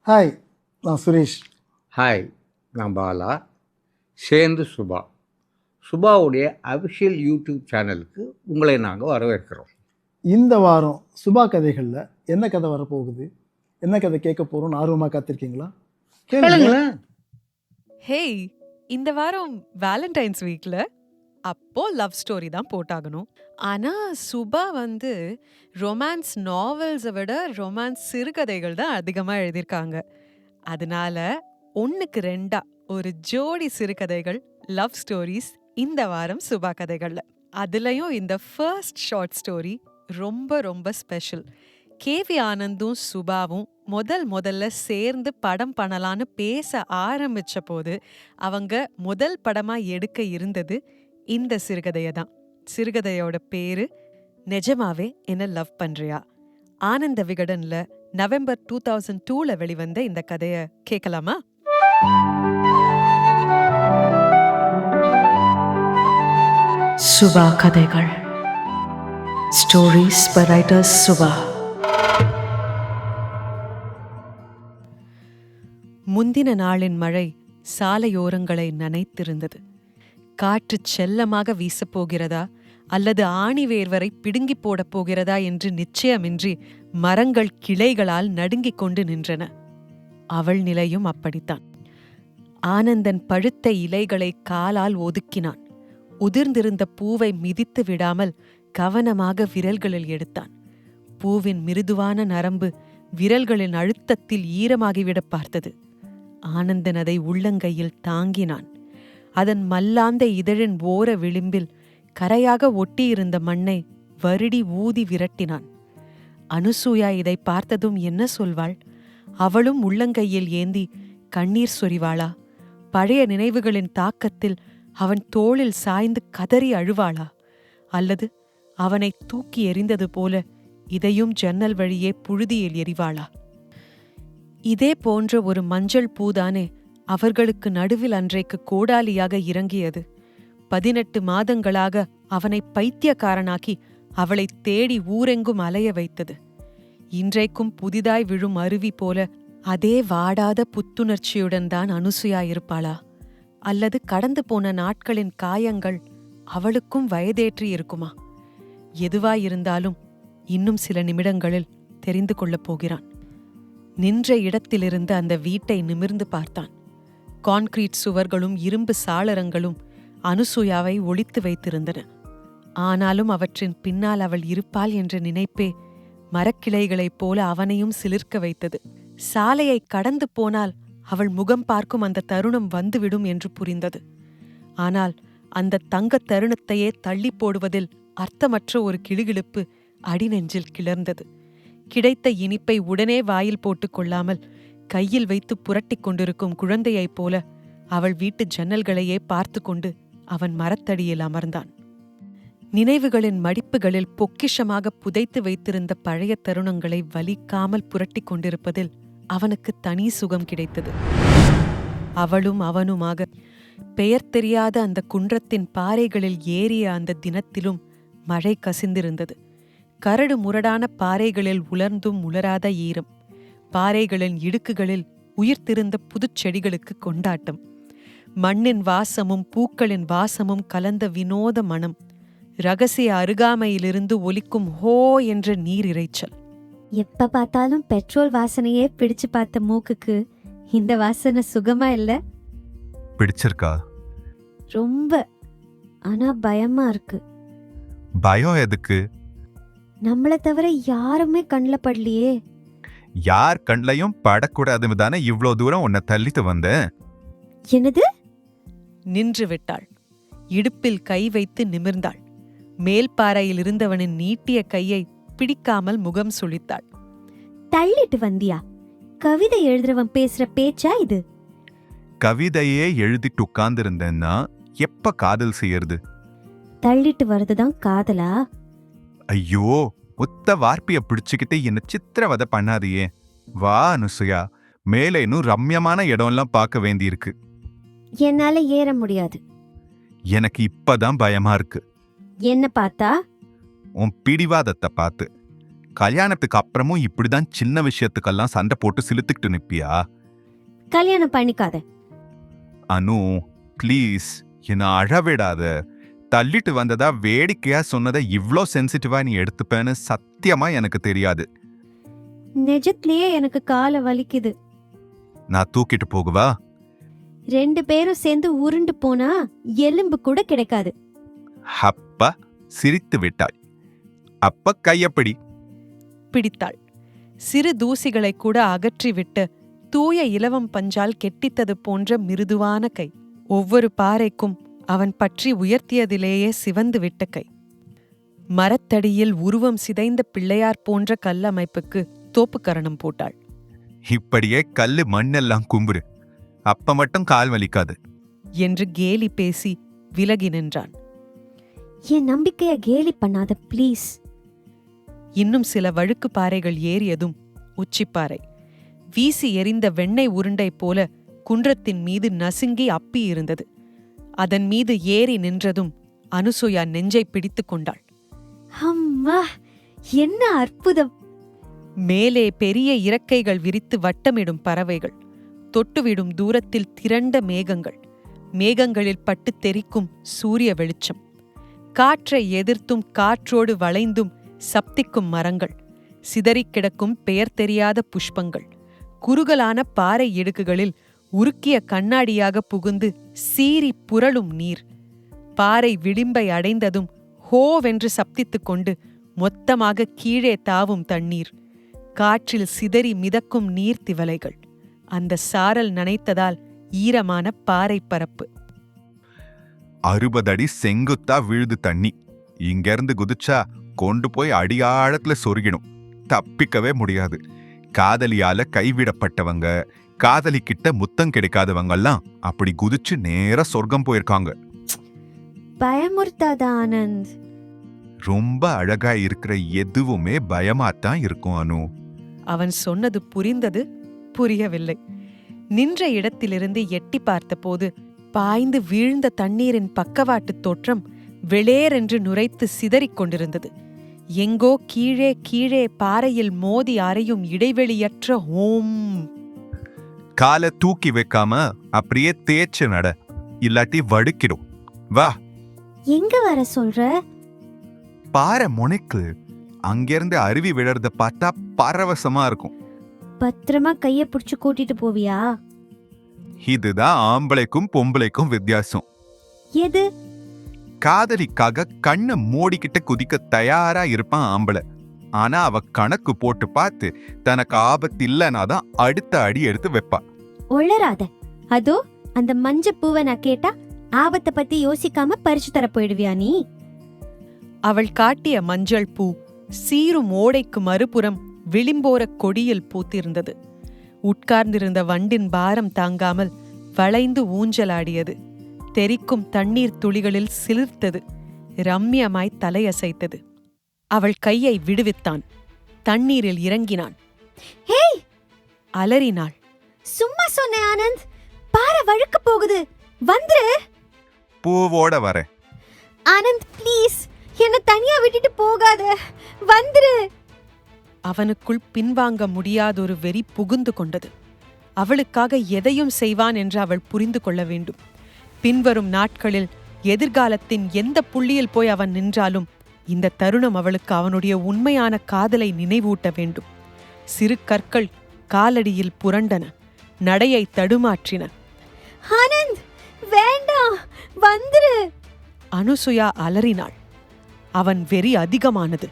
Hi, நான் Suresh. Hi, நான் பாலா. சேர்ந்து சுபா. சுபாவுடைய அஃபிஷியல் யூடியூப் சேனலுக்கு உங்களை நாங்கள் வரவேற்கிறோம். இந்த வாரம் சுபா கதைகளில் என்ன கதை வரப்போகுது, என்ன கதை கேட்க போகிறோம்னு ஆர்வமாக காத்திருக்கீங்களா? கேளுங்களேன். ஹேய், இந்த வாரம் வேலண்டைன்ஸ் வீக்ல அப்போ லவ் ஸ்டோரி தான் போட்டாகணும். ஆனா சுபா ரொமான்ஸ் நாவல்ஸை விட ரொமான்ஸ் சிறுகதைகள் தான் அதிகமா எழுதியிருக்காங்க. அதனால ஒன்னுக்கு ரெண்டா ஒரு ஜோடி சிறுகதைகள் லவ் ஸ்டோரிஸ் இந்த வாரம் சுபா கதைகள்ல. அதுலயும் இந்த ஃபர்ஸ்ட் ஷார்ட் ஸ்டோரி ரொம்ப ரொம்ப ஸ்பெஷல். கேவி ஆனந்தும் சுபாவும் முதல்ல சேர்ந்து படம் பண்ணலான்னு பேச ஆரம்பிச்ச போது அவங்க முதல் படமா எடுக்க இருந்தது இந்த சிறுகதையை தான். சிறுகதையோட பேரு நிஜமாவே என்ன லவ் பண்றியா. ஆனந்த விகடன்ல நவம்பர் 2002ல வெளிவந்த இந்த கதையை கேட்கலாமா? சுபா கதைகள். Stories by writers Subha. முந்தின நாளின் மழை சாலையோரங்களை நனைத்திருந்தது. காற்று செல்லமாக வீசப்போகிறதா அல்லது ஆணிவேர் வரை பிடுங்கி போடப் போகிறதா என்று நிச்சயமின்றி மரங்கள் கிளைகளால் நடுங்கிக் கொண்டு நின்றன. அவள் நிலையும் அப்படித்தான். ஆனந்தன் பழுத்த இலைகளை காலால் ஒதுக்கினான். உதிர்ந்திருந்த பூவை மிதித்து விடாமல் கவனமாக விரல்களில் எடுத்தான். பூவின் மிருதுவான நரம்பு விரல்களின் அழுத்தத்தில் ஈரமாகிவிட பார்த்தது. ஆனந்தன் அதை உள்ளங்கையில் தாங்கினான். அதன் மல்லாந்த இதழின் ஓர விளிம்பில் கரையாக ஒட்டியிருந்த மண்ணை வருடி ஊதி விரட்டினான். அனுசூயா இதை பார்த்ததும் என்ன சொல்வாள்? அவளும் உள்ளங்கையில் ஏந்தி கண்ணீர் சொரிவாளா? பழைய நினைவுகளின் தாக்கத்தில் அவன் தோளில் சாய்ந்து கதறி அழுவாளா? அல்லது அவனை தூக்கி எறிந்தது போல இதையும் ஜன்னல் வழியே புழுதியில் எறிவாளா? இதே போன்ற ஒரு மஞ்சள் பூதானே அவர்களுக்கு நடுவில் அன்றைக்கு கோடாலியாக இறங்கியது. 18 மாதங்களாக அவனை பைத்தியக்காரனாக்கி அவளை தேடி ஊரெங்கும் அலைய வைத்தது. இன்றைக்கும் புதிதாய் விழும் அருவி போல அதே வாடாத புத்துணர்ச்சியுடன் தான் அனுசுயா இருப்பாளா? அல்லது கடந்து போன நாட்களின் காயங்கள் அவளுக்கும் வயதேற்றி இருக்குமா? எதுவாயிருந்தாலும் இன்னும் சில நிமிடங்களில் தெரிந்து கொள்ளப் போகிறான். நின்ற இடத்திலிருந்து அந்த வீட்டை நிமிர்ந்து பார்த்தான். கான்கிரீட் சுவர்களும் இரும்பு சாளரங்களும் அனுசூயாவை ஒளித்து வைத்திருந்தன. ஆனாலும் அவற்றின் பின்னால் அவள் இருப்பாள் என்ற நினைப்பே மரக்கிளைகளைப் போல அவனையும் சிலிர்க்க வைத்தது. சாலையை கடந்து போனால் அவள் முகம் பார்க்கும் அந்த தருணம் வந்துவிடும் என்று புரிந்தது. ஆனால் அந்த தங்கத் தருணத்தையே தள்ளி போடுவதில் அர்த்தமற்ற ஒரு கிளுகிளுப்பு அடிநெஞ்சில் கிளர்ந்தது. கிடைத்த இனிப்பை உடனே வாயில் போட்டுக் கொள்ளாமல் கையில் வைத்து புரட்டிக் கொண்டிருக்கும் குழந்தையைப் போல அவள் வீட்டு ஜன்னல்களையே பார்த்து கொண்டு அவன் மரத்தடியில் அமர்ந்தான். நினைவுகளின் மடிப்புகளில் பொக்கிஷமாக புதைத்து வைத்திருந்த பழைய தருணங்களை வலிக்காமல் புரட்டிக் கொண்டிருப்பதில் அவனுக்கு தனி சுகம் கிடைத்தது. அவளும் அவனுமாக பெயர் தெரியாத அந்த குன்றத்தின் பாறைகளில் ஏறிய அந்த தினத்திலும் மழை கசிந்திருந்தது. கரடு முரடான பாறைகளில் உலர்ந்தும் உலராத ஈரம். பாறைகளின் இடுக்குகளில் உயிர்த்திருந்த புதுச்செடிகளுக்கு கொண்டாட்டம். மண்ணின் வாசமும் பூக்களின் வாசமும் கலந்த வினோத மனம். ரகசிய அருகாமையிலிருந்து ஒலிக்கும் ஹோ என்ற நீர் இறைச்சல். எப்ப பார்த்தாலும் பெட்ரோல் வாசனையே பிடிச்சு பார்த்த மூக்குக்கு இந்த வாசனை சுகமா இல்ல? பிடிச்சிருக்கா? ரொம்ப. ஆனா பயமா இருக்கு. பயம் எதுக்கு? நம்மள தவிர யாருமே கண்ணில் படலையே. யார் கண்லையும் படக்கூடாதுன்னு தானே இவ்ளோ தூரம் உன்னை தள்ளிட்டு வந்தேன். என்னது? நின்று விட்டாள். இடுப்பில் கை வைத்து நிமிர்ந்தாள். மேல்பாறையில் இருந்தவனின் நீட்டிய கையை பிடிக்காமல் முகம் சுளித்தாள். தள்ளிட்டு வந்தியா? கவிதை எழுதுறவன் பேசுற பேச்சா இது? கவிதையே எழுதிட்டு உட்கார்ந்திருந்தேன்னா எப்ப காதல் செய்யறது? தள்ளிட்டு வர்றதுதான் காதலா? ஐயோ, ஒத்த வார்ப்பிய பிடிச்சுக்கிட்டு என்ன சித்திரவதை பண்ணாதியே. வா அனுசுயா, மேலே இன்னும் ரம்யமான இடம்லாம் பார்க்க வேண்டியிருக்கு. என்னால ஏற முடியாது. எனக்கு இப்பதான் பயமா இருக்கு. என்ன பார்த்தா? உன் பிடிவாதத்தை பார்த்து. கல்யாணத்துக்கு அப்புறமும் இப்படிதான் சின்ன விஷயத்துக்கெல்லாம் சண்டை போட்டு சிலுத்துக்கிட்டு நிப்பியா? கல்யாணம் பண்ணிக்காத. அனு ப்ளீஸ், என்ன அழவிடாத. தள்ளிட்டு வந்ததா வேடிக்கையா சொன்னதை இவ்ளோ சென்சிட்டிவா நீ எடுத்துப்பேன்னு சத்தியமா எனக்கு தெரியாது. நிஜத்திலேயே எனக்கு காலை வலிக்குது. நான் தூக்கிட்டு போகுவா? 2 பேரும் சேர்ந்து உருண்டு போனா எலும்பு கூட கிடைக்காது. அப்பா சிரித்து விட்டாய். அப்ப கையப்படி. பிடித்தாள். சிறு தூசிகளை கூட அகற்றிவிட்டு தூய இலவம் பஞ்சால் கெட்டித்தது போன்ற மிருதுவான கை. ஒவ்வொரு பாறைக்கும் அவன் பற்றி உயர்த்தியதிலேயே சிவந்து விட்ட கை. மரத்தடியில் உருவம் சிதைந்த பிள்ளையார் போன்ற கல்லமைப்புக்கு தோப்புக்கரணம் போட்டாள். இப்படியே கல்லு மண்ணெல்லாம் கும்புரு, அப்ப மட்டும் கால் வலிக்காது என்று கேலி பேசி விலகி நின்றான். என் நம்பிக்கைய கேலி பண்ணாத ப்ளீஸ். இன்னும் சில வழுக்கு பாறைகள் ஏறியதும் உச்சிப்பாறை வீசி எறிந்த வெண்ணெய் உருண்டை போல குன்றத்தின் மீது நசுங்கி அப்பி இருந்தது. அதன் மீது ஏறி நின்றதும் அனுசுயா நெஞ்சை பிடித்து கொண்டாள். அம்மா, என்ன அற்புதம்! மேலே பெரிய இறக்கைகள் விரித்து வட்டமிடும் பறவைகள், தொட்டுவிடும் தூரத்தில் திரண்ட மேகங்கள், மேகங்களில் பட்டு தெறிக்கும் சூரிய வெளிச்சம், காற்றை எதிர்த்தும் காற்றோடு வளைந்தும் சப்திக்கும் மரங்கள், சிதறிக் கிடக்கும் பெயர் தெரியாத புஷ்பங்கள், குறுகலான பாறை இடுக்குகளில் உருக்கிய கண்ணாடியாக புகுந்து சீறி புரளும் நீர், பாறை விளிம்பை அடைந்ததும் ஹோவென்று சப்தித்துக் கொண்டு மொத்தமாக கீழே தாவும் தண்ணீர், காற்றில் சிதறி மிதக்கும் நீர்த்திவலைகள், அந்த சாரல் நனைத்ததால் ஈரமான பாறை பரப்பு. 60 அடி செங்குத்தா விழுது தண்ணி. இங்கிருந்து குதிச்சா கொண்டு போய் அடியாழத்துல சொருகிடும், தப்பிக்கவே முடியாது. காதலியால கைவிடப்பட்டவங்க, காதலி கிட்ட முத்தம் கிடைக்காதவங்கெல்லாம் அப்படி குதிச்சு நேரா சொர்க்கம் போயிருக்காங்க. பயமுறுத்தாத ஆனந்த். ரொம்ப அழகா இருக்கிற எதுவுமே பயமாத்தான் இருக்கும் அனு. அவன் சொன்னது புரிந்தது, புரியவில்லை. நின்ற இடத்திலிருந்து எட்டி பார்த்தபோது பாய்ந்து வீழ்ந்த தண்ணீரின் பக்கவாட்டுத் தோற்றம் வெளேரென்று நுரைத்து சிதறிக் கொண்டிருந்தது. எங்கோ கீழே கீழே பாறையில் மோதி அறையும் இடைவெளியற்ற ஓம். காலை தூக்கி வைக்காம அப்படியே தேய்ச்சு நட, இல்லாட்டி வடுக்கிடும். வா. எங்க வர சொல்ற? பாறை முனைக்கு. அங்கிருந்து அருவி விழறத பார்த்தா பரவசமா இருக்கும். பத்திரமா கைய புடிச்சு கூட்டிட்டு போவியா? இதுதான் ஆம்பளைக்கும் பொம்பளைக்கும் வித்தியாசம். எது? காதலிக்காக கண்ணை மூடிக்கிட்ட குதிக்க தயாரா இருப்பான் ஆம்பளை. ஆனா அவ கணக்கு போட்டு பார்த்து தனக்கு ஆபத்து இல்லைனாதான் அடுத்த அடி எடுத்து வைப்பா. ஒளராத. அதோ அந்த மஞ்ச பூவை நான் கேட்டா ஆபத்தை பத்தி யோசிக்காம பறிச்சு தர போயிடுவியா நீ? அவள் காட்டிய மஞ்சள் பூ சீரும் ஓடைக்கு மறுபுறம் விளிம்போரக் கொடியில் பூத்திருந்தது. உட்கார்ந்திருந்த வண்டின் பாரம் தாங்காமல் வளைந்து ஊஞ்சலாடியது. தெறிக்கும் தண்ணீர் துளிகளில் சிலிர்த்தது. ரம்யமாய் தலையசைத்தது. அவள் கையை விடுவித்தான். தண்ணீரில் இறங்கினான். ஹேய்! அலறினாள். சும்மா சொன்னேன் ஆனந்த். பாறை வழுக்க போகுது, வந்துரு. பூவோட வர. ஆனந்த் ப்ளீஸ், என்ன தனியா விட்டுட்டு போகாத, வந்துரு. அவனுக்குள் பின்வாங்க முடியாதொரு வெறி புகுந்து கொண்டது. அவளுக்காக எதையும் செய்வான் என்று அவள் புரிந்து கொள்ள வேண்டும். பின்வரும் நாட்களில் எதிர்காலத்தின் எந்த புள்ளியில் போய் அவன் நின்றாலும் இந்த தருணம் அவளுக்கு அவனுடைய உண்மையான காதலை நினைவூட்ட வேண்டும். சிறு கற்கள் காலடியில் புரண்டன, நடையை தடுமாற்றின. ஆனந்த் வேண்டாம், வந்துரு. அனுசுயா அலறினாள். அவன் வெறி அதிகமானது.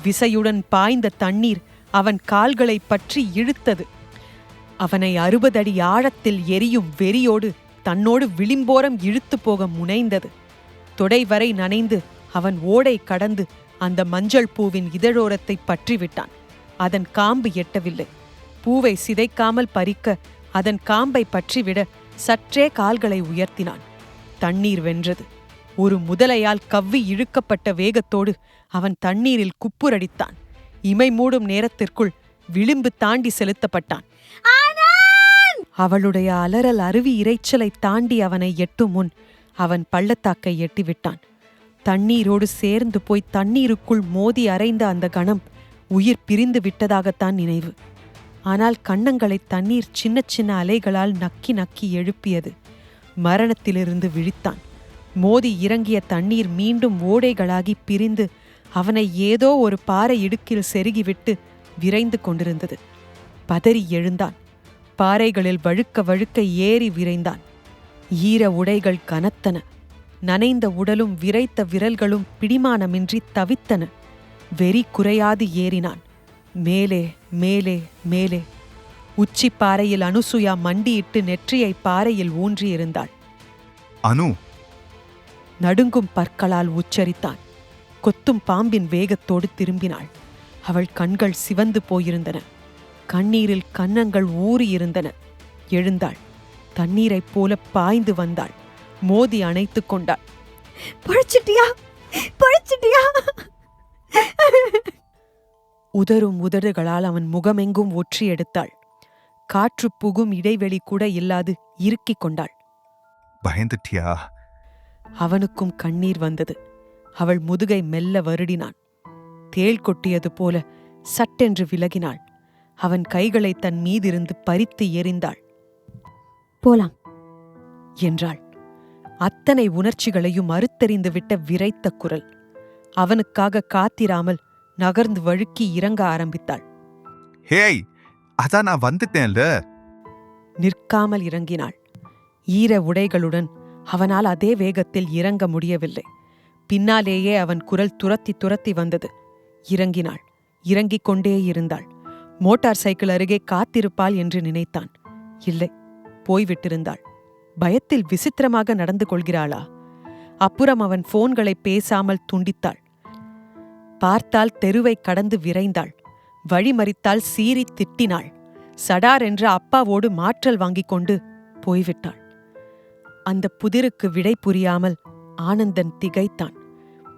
விசையுடன் பாய்ந்த தண்ணீர் அவன் கால்களை பற்றி இழுத்தது. அவனை 60 அடி ஆழத்தில் எரியும் வெறியோடு தன்னோடு விளிம்போரம் இழுத்து போக முனைந்தது. தொடை வரை நனைந்து அவன் ஓடை கடந்து அந்த மஞ்சள் பூவின் இதழோரத்தை பற்றிவிட்டான். அதன் காம்பு எட்டவில்லை. பூவை சிதைக்காமல் பறிக்க அதன் காம்பை பற்றிவிட சற்றே கால்களை உயர்த்தினான். தண்ணீர் வென்றது. ஒரு முதலையால் கவ்வி இழுக்கப்பட்ட வேகத்தோடு அவன் தண்ணீரில் குப்புரடித்தான். இமை மூடும் நேரத்திற்குள் விளிம்பு தாண்டி செலுத்தப்பட்டான். அவளுடைய அலறல் அருவி இரைச்சலை தாண்டி அவனை எட்டும் முன் அவன் பள்ளத்தாக்கை எட்டிவிட்டான். தண்ணீரோடு சேர்ந்து போய் தண்ணீருக்குள் மோதி அரைந்த அந்த கணம் உயிர் பிரிந்து விட்டதாகத்தான் நினைவு. ஆனால் கன்னங்களை தண்ணீர் சின்ன சின்ன அலைகளால் நக்கி நக்கி எழுப்பியது. மரணத்திலிருந்து விழித்தான். மோதி இறங்கிய தண்ணீர் மீண்டும் ஓடைகளாகி பிரிந்து அவனை ஏதோ ஒரு பாறை இடுக்கில் செருகிவிட்டு விரைந்து கொண்டிருந்தது. பதறி எழுந்தான். பாறைகளில் வழுக்க வழுக்க ஏறி விரைந்தான். ஈர உடைகள் கனத்தன. நனைந்த உடலும் விரைத்த விரல்களும் பிடிமானமின்றி தவித்தன. வெறி குறையாது ஏறினான். மேலே மேலே மேலே. உச்சி பாறையில் அனுசுயா மண்டியிட்டு நெற்றியை பாறையில் ஊன்றியிருந்தாள். அனு, நடுங்கும் பற்களால் உச்சரித்தான். கொத்தும் பாம்பின் வேகத்தோடு திரும்பினாள். அவள் கண்கள் சிவந்து போயிருந்தன. கண்ணீரில் கன்னங்கள் ஊறியிருந்தன. எழுந்தாள். தண்ணீரைப் போல பாய்ந்து வந்தாள். மோதி அணைத்துக் கொண்டாள். பொழைச்சிட்டியா? பொழைச்சிட்டியா? உதறும் உதடுகளால் அவன் முகமெங்கும் ஒற்றி எடுத்தாள். காற்று புகும் இடைவெளி கூட இல்லாது இறுக்கிக் கொண்டாள். பயந்துட்டியா? அவனுக்கும் கண்ணீர் வந்தது. அவள் முதுகை மெல்ல வருடினான். தேள் கொட்டியது போல சட்டென்று விலகினாள். அவன் கைகளை தன் மீதிருந்து பறித்து எறிந்தாள். போலாம் என்றாள். அத்தனை உணர்ச்சிகளையும் அறுத்தெறிந்து விட்ட விரைத்த குரல். அவனுக்காக காத்திராமல் நகர்ந்து வழுக்கி இறங்க ஆரம்பித்தாள். ஹேய், அதான் நான் வந்துட்டேன்ல. நிற்காமல் இறங்கினாள். ஈர உடைகளுடன் அவனால் அதே வேகத்தில் இறங்க முடியவில்லை. பின்னாலேயே அவன் குரல் துரத்தி துரத்தி வந்தது. இறங்கினாள். இறங்கிக் கொண்டே இருந்தாள். மோட்டார் சைக்கிள் அருகே காத்திருப்பாள் என்று நினைத்தான். இல்லை, போய்விட்டிருந்தாள். பயத்தில் விசித்திரமாக நடந்து கொள்கிறாளா? அப்புறம் அவன் போன்களை பேசாமல் துண்டித்தாள். பார்த்தால் தெருவை கடந்து விரைந்தாள். வழிமறித்தால் சீறி திட்டினாள். சடார் என்ற அப்பாவோடு மாற்றல் வாங்கிக் கொண்டு போய்விட்டாள். அந்த புதிருக்கு விடை புரியாமல் ஆனந்தன் திகைத்தான்.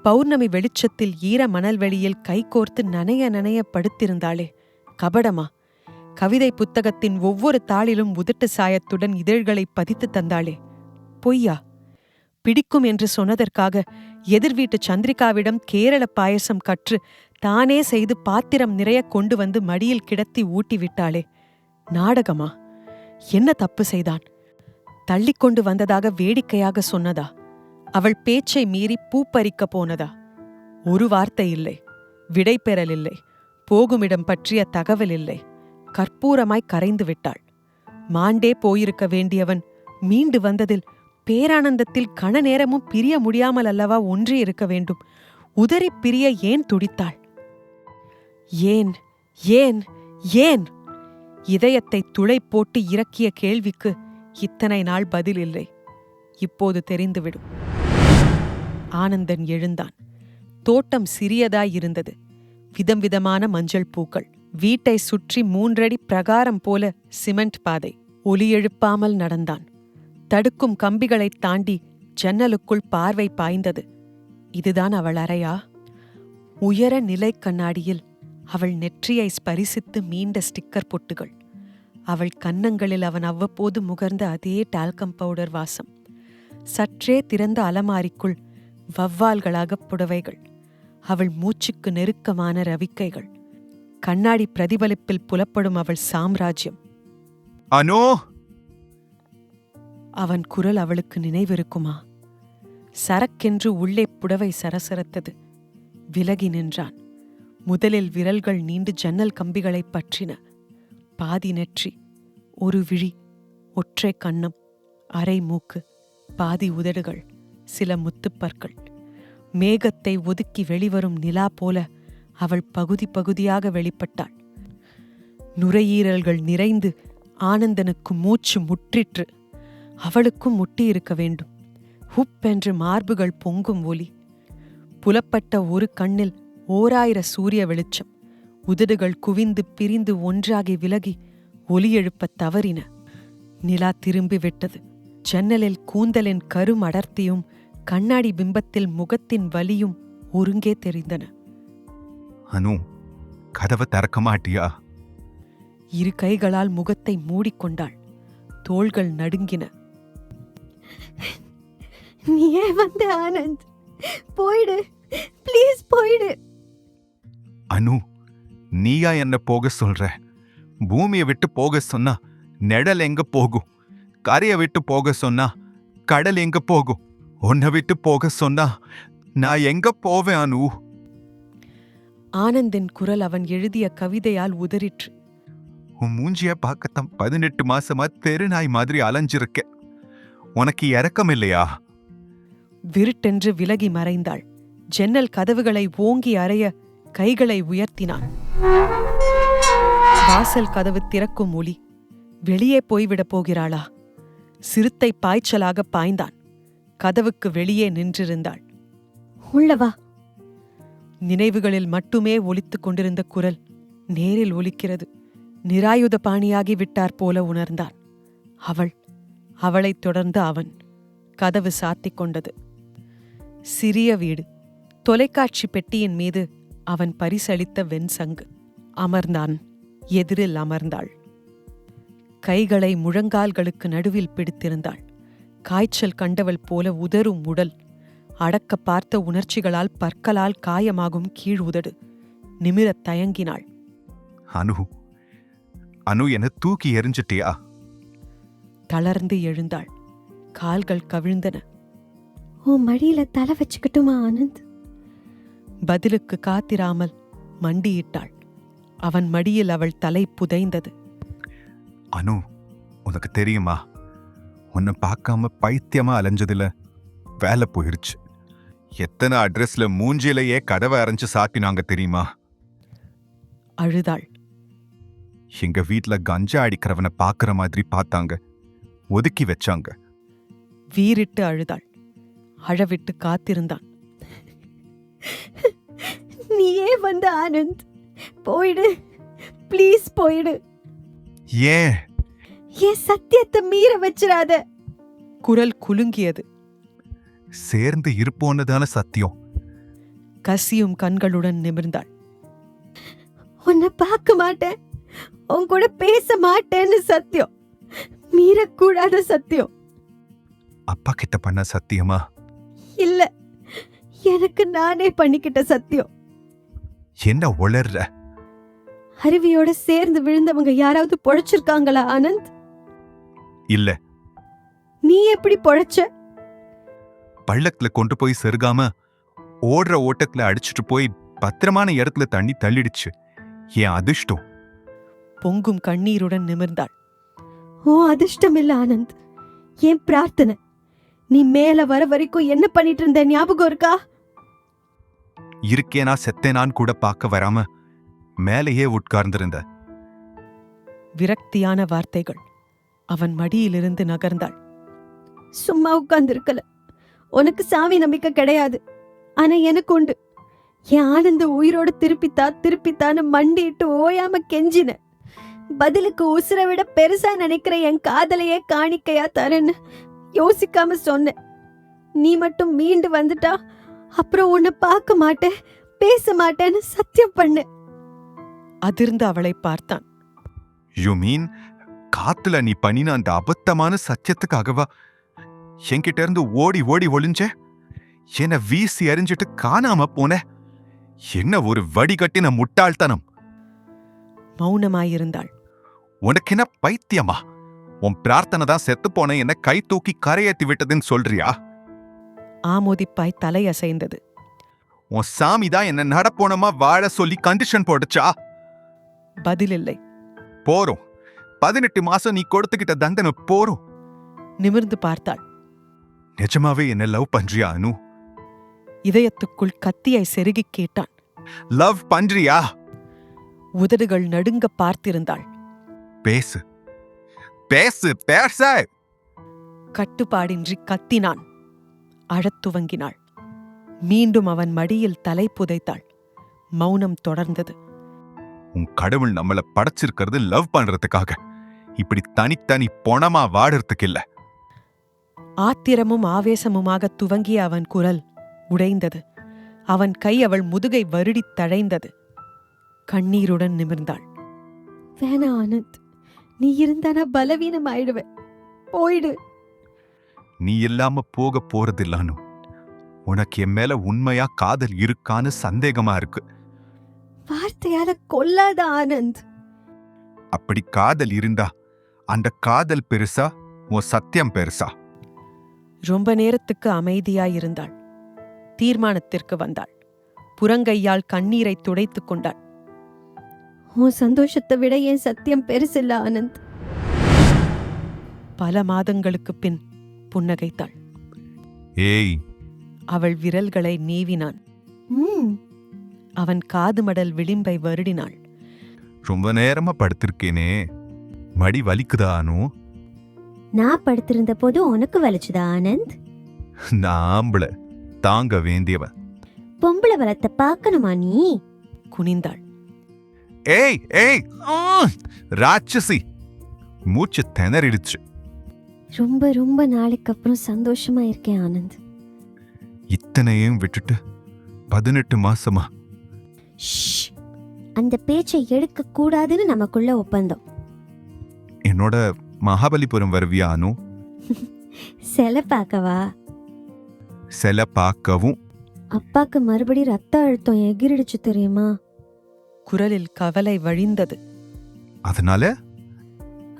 பௌர்ணமி வெளிச்சத்தில் ஈர மணல்வெளியில் கைகோர்த்து நனைய நனைய படுத்திருந்தாளே, கபடமா? கவிதை புத்தகத்தின் ஒவ்வொரு தாளிலும் உதட்டு சாயத்துடன் இதழ்களை பதித்து தந்தாளே, பொய்யா? பிடிக்கும் என்று சொன்னதற்காக எதிர்வீட்டு சந்திரிகாவிடம் கேரள பாயசம் கற்று தானே செய்து பாத்திரம் நிறைய கொண்டு வந்து மடியில் கிடத்தி ஊட்டிவிட்டாளே, நாடகமா? என்ன தப்பு செய்தான்? தள்ளிக்கொண்டு வந்ததாக வேடிக்கையாக சொன்னதா? அவள் பேச்சை மீறி பூப்பறிக்க போனதா? ஒரு வார்த்தை இல்லை. விடை பெறலில்லை. போகுமிடம் பற்றிய தகவல் இல்லை. கற்பூரமாய் கரைந்து விட்டாள். மாண்டே போயிருக்க வேண்டியவன் மீண்டு வந்ததில் பேரானந்தத்தில் கண நேரமும் பிரிய முடியாமல் அல்லவா ஒன்றியிருக்க வேண்டும். உதறி பிரிய ஏன் துடித்தாள்? ஏன் ஏன் ஏன்? இதயத்தை துளை போட்டு இறக்கிய கேள்விக்கு இத்தனை நாள் பதில் இல்லை. இப்போது தெரிந்துவிடும். ஆனந்தன் எழுந்தான். தோட்டம் சிறியதாயிருந்தது. விதம் விதமான மஞ்சள் பூக்கள். வீட்டை சுற்றி 3 அடி பிரகாரம் போல சிமெண்ட் பாதை. ஒலி எழுப்பாமல் நடந்தான். தடுக்கும் கம்பிகளைத் தாண்டி ஜன்னலுக்குள் பார்வை பாய்ந்தது. இதுதான் அவள் அறையா? உயர நிலை கண்ணாடியில் அவள் நெற்றியை ஸ்பரிசித்து மீண்ட ஸ்டிக்கர் பொட்டுகள். அவள் கன்னங்களில் அவன் அவ்வப்போது முகர்ந்த அதே டால்கம் பவுடர் வாசம். சற்றே திறந்த அலமாரிக்குள் வவ்வால்களாக புடவைகள். அவள் மூச்சுக்கு நெருக்கமான ரவிக்கைகள். கண்ணாடி பிரதிபலிப்பில் புலப்படும் அவள் சாம்ராஜ்யம். அனு! அவன் குரல் அவளுக்கு நினைவிருக்குமா? சரக்கென்று உள்ளே புடவை சரசரத்தது. விலகி நின்றான். முதலில் விரல்கள் நீண்டு ஜன்னல் கம்பிகளை பற்றின. பாதி நெற்றி, ஒரு விழி, ஒற்றை கன்னம், அரை மூக்கு, பாதி உதடுகள், சில முத்துப்பற்கள். மேகத்தை ஒதுக்கி வெளிவரும் நிலா போல அவள் பகுதி பகுதியாக வெளிப்பட்டாள். நுரையீரல்கள் நிறைந்து ஆனந்தனுக்கு மூச்சு முற்றிற்று. அவளுக்கும் முட்டியிருக்க வேண்டும். ஹுப்பென்று மார்புகள் பொங்கும் ஒலி. புலப்பட்ட ஒரு கண்ணில் 1000 சூரிய வெளிச்சம். உதடுகள் குவிந்து பிரிந்து ஒன்றாகி விலகி ஒலி எழுப்பத் தவறின. நிலா திரும்பி விட்டது. ஜன்னலில் கூந்தலின் கரும் அடர்த்தியும் கண்ணாடி பிம்பத்தில் முகத்தின் வலியும் ஒருங்கே தெரிந்தன. அனு, கதவை திறக்க மாட்டியா? இரு கைகளால் முகத்தை மூடிக்கொண்டாள். தோள்கள் நடுங்கின. நீ ஏன் வந்த ஆனந்த்? போயிடு, ப்ளீஸ் போயிடு. அனு, நீயா என்ன போக சொல்ற? பூமியை விட்டு போக சொன்னா நிழல் எங்க போகும்? கரையை விட்டு போக சொன்னா கடல் எங்க போகும்? உன்னை விட்டு போக சொன்னா நான் எங்க போவேன் அனு? ஆனந்தின் குரல் அவன் எழுதிய கவிதையால் உதறிற்று. உன் மூஞ்சிய பார்க்கத்தான் 18 மாசமா தெருநாய் மாதிரி அலைஞ்சிருக்க. உனக்கு இரக்கம் இல்லையா? விருட்டென்று விலகி மறைந்தாள். ஜன்னல் கதவுகளை ஓங்கி அறைய கைகளை உயர்த்தினான். வாசல் கதவு திறக்கும் ஒலி. வெளியே போய்விடப் போகிறாளா? சிறுத்தை பாய்ச்சலாக பாய்ந்தான். கதவுக்கு வெளியே நின்றிருந்தாள். உள்ளவா. நினைவுகளில் மட்டுமே ஒலித்துக் கொண்டிருந்த குரல் நேரில் ஒலிக்கிறது. நிராயுத பாணியாகி விட்டார் போல உணர்ந்தான். அவளைத் தொடர்ந்து அவன். கதவு சாத்திக் கொண்டது. சிறிய வீடு. தொலைக்காட்சி பெட்டியின் மீது அவன் பரிசளித்த வெண்சங்கு. அமர்ந்தான். எதிரில் அமர்ந்தாள். கைகளை முழங்கால்களுக்கு நடுவில் பிடித்திருந்தாள். காய்ச்சல் கண்டவள் போல உதறும் உடல். அடக்க பார்த்த உணர்ச்சிகளால் பற்களால் காயமாகும் கீழ் உதடு. நிமிரத் தயங்கினாள். அனு என தூக்கி எறிஞ்சிட்டியா? தளர்ந்து எழுந்தாள். கால்கள் கவிழ்ந்தன. உன் மடியில தலை வச்சுக்கிட்டுமா ஆனந்த்? பதிலுக்கு காத்திராமல் மண்டியிட்டாள். அவன் மடியில் அவள் தலை புதைந்தது. அனு, உனக்கு தெரியுமா, உன்னை பார்க்காம பைத்தியமா அலைஞ்சதுல வேலை போயிருச்சு. எத்தனை அட்ரஸ்ல மூஞ்சிலேயே கதவை அரைஞ்சு சாத்தினாங்க தெரியுமா? அழுதாள். எங்க வீட்ல கஞ்சா அடிக்கிறவனை பாக்குற மாதிரி பார்த்தாங்க, ஒதுக்கி வச்சாங்க. வீறிட்டு அழுதாள். அழவிட்டு காத்திருந்தான். நீயே வந்த ஆனந்த், போயிடு, ப்ளீஸ் போயிடு. ஏன்? என் சத்தியத்தை மீற வச்சிடாத. குரல் குலுங்கியது. சேர்ந்து இருப்போன்னதான சத்தியம். கசியும் கண்களுடன் நிமிர்ந்தாள். உன்னை பார்க்க மாட்டேன், உன் கூட பேச மாட்டேன்னு சத்தியம். மீறக்கூடாத சத்தியம். அப்பா கிட்ட பண்ண சத்தியமா? இல்ல, எனக்கு நானே பண்ணிக்கிட்ட சத்தியம். என்ன உளர்ற? அருவியோட சேர்ந்து விழுந்தவங்க யாராவது பொழைச்சிருக்காங்களா ஆனந்த்? இல்ல. நீ எப்படி பொழைச்ச? பள்ளத்துல கொண்டு போய் செருகாம ஓடுற ஓட்டத்துல அடிச்சுட்டு போய் பத்திரமான இடத்துல தண்ணி தள்ளிடுச்சு. என் அதிர்ஷ்டம். பொங்கும் கண்ணீருடன் நிமிர்ந்தாள். ஓ அதிர்ஷ்டம் இல்ல ஆனந்த், என் பிரார்த்தனை. நீ மேல வர வரைக்கும் என்ன பண்ணிட்டு இருந்த ஞாபகம் இருக்கா? இருக்கேனா செத்தேனான்னு கூட பார்க்க வராம மேலேயே உட்கார்ந்திருந்த. விரக்தியான வார்த்தைகள். அவன் மடியிலிருந்து நகர்ந்தாள். சும்மா உட்கார்ந்து இருக்கல. உனக்கு சாமி நம்பிக்கை கிடையாது, ஆனா எனக்கு உண்டு. என் ஆனந்த உயிரோட திருப்பித்தான்னு மண்டிட்டு ஓயாம கெஞ்சின. பதிலுக்கு உசுரை விட பெருசா நினைக்கிற என் காதலையே காணிக்கையா தரேன்னு யோசிக்காம சொன்னேன். நீ மட்டும் மீண்டு வந்துட்டா அப்புறம் உன்னை பார்க்க மாட்டேன், பேச மாட்டேன்னு சத்தியம் பண்ண. அதிர்ந்து அவளை பார்த்தான். யூ மீன் காத்துல நீ பண்ணின அந்த அபத்தமான சத்தியத்துக்காகவா என்கிட்ட இருந்து ஓடி ஓடி ஒளிஞ்ச? என்ன வீசி எறிஞ்சிட்டு காணாம போன? என்ன ஒரு வடிகட்டின முட்டாள்தனம்! மௌனமாயிருந்தாள். உனக்கு என்ன பைத்தியமா? உன் பிரார்த்தனை தான் செத்து போன என்ன கை தூக்கி கரையேத்தி விட்டதுன்னு சொல்றியா? ஆமோதிப்பாய் தலை அசைந்தது. உன் சாமி தான் என்ன நடப்போனமா வாழ சொல்லி கண்டிஷன் போடுச்சா? பதிலில்லை. போறோம். 18 மாசம் நீ கொடுத்துக்கிட்ட தண்டனை போறோம். நிமிர்ந்து பார்த்தாள். நிஜமாவே என்ன லவ் பண்றியா அனு? இதயத்துக்குள் கத்தியை செருகி கேட்டான். லவ் பண்றியா? உதடுகள் நடுங்க பார்த்திருந்தாள். பேசு பேசு பேச! கட்டுப்பாடின்றி கத்தினான். அழத் துவங்கினாள். மீண்டும் அவன் மடியில் தலை புதைத்தாள். மௌனம் தொடர்ந்தது. உன் கடவுள் நம்மள படைச்சிருக்கிறது லவ் பண்றதுக்காக, இப்படி தனித்தனி பொணமா வாடுறதுக்கு இல்ல. ஆத்திரமும் ஆவேசமுமாக துவங்கிய அவன் குரல் உடைந்தது. அவன் கை அவள் முதுகை வருடித் தழைந்தது. கண்ணீருடன் நிமிர்ந்தாள். வேணா ஆனந்த், நீ இருந்தானா பலவீனம் ஆயிடுவேன். போயிடு. நீ இல்லாம போக போறதில்லானு. உனக்கு என் மேல உண்மையா காதல் இருக்கான்னு சந்தேகமா இருக்கு. வார்த்தையால கொல்லாத ஆனந்த். அப்படி காதல் இருந்தா அந்த காதல் பெருசா உன் சத்தியம் பெருசா? ரொம்ப நேரத்துக்கு அமைதியாயிருந்தாள். தீர்மானத்திற்கு வந்தாள். புறங்கையால் கண்ணீரை துடைத்துக் கொண்டாள். உன் சந்தோஷத்தை விட என் சத்தியம் பெருசில்ல ஆனந்த். பல மாதங்களுக்குப் பின் புன்னகைத்தாள். ஏய், அவள் விரல்களை நீவினான். ம், அவன் காது மடல் விளிம்பை வருடினாள். ரொம்ப நேரமா படுத்திருக்கேனே, மடி வலிக்குதா அனு? நான் படுத்திருந்த போது உனக்கு வலிச்சுதா ஆனந்த்? நான் ஆம்பளை, தாங்க வேண்டியவன். பொம்பளை வளத்தை பார்க்கணுமா நீ? குனிந்தாள். ஏய் ஏய், ராட்சசி! மூச்சு திணறிடுச்சு. ரொம்ப ரொம்ப நாளைக்கு அப்புறம் சந்தோஷமா இருக்கேன் ஆனந்த். இத்தனையும் விட்டுட்டு 18 மாசமா? ஷ், அந்த பேச்சை எடுக்க கூடாதுன்னு நமக்குள்ள ஒப்பந்தம். என்னோட மகாபலிபுரம் வருவியா அனு? செல பார்க்கவா? சில பார்க்கவும். அப்பாக்கு மறுபடி ரத்த அழுத்தம் எகிரிடுச்சு தெரியுமா? குரலில் கவலை வழிந்தது.